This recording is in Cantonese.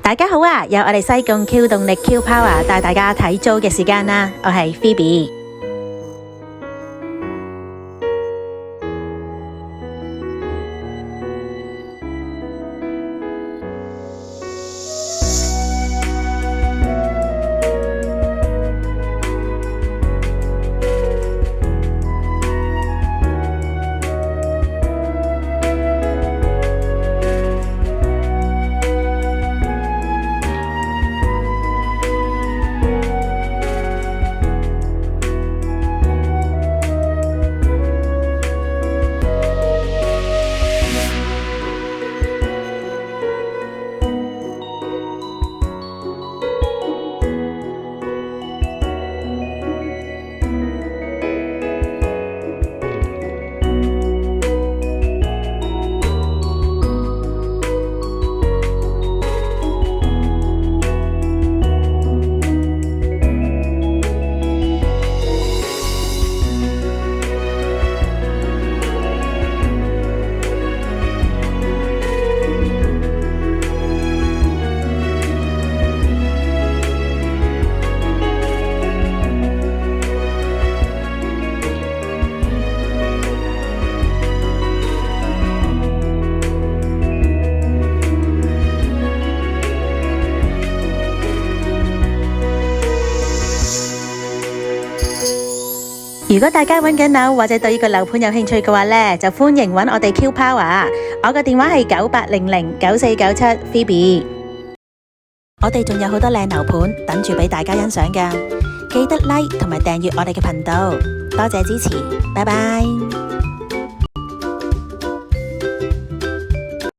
大家好啊！有我哋西貢 Q 動力 Q Power 帶大家睇租嘅時間啦，我係 Phoebe。如果大家揾緊樓或者對呢個樓盤有興趣嘅話呢，就歡迎揾我哋 Q Power。我個電話係98009497 Phoebe。我哋仲有好多靚樓盤等住俾大家欣賞㗎，記得 like 同埋訂閱我哋嘅頻道。多謝支持，拜拜。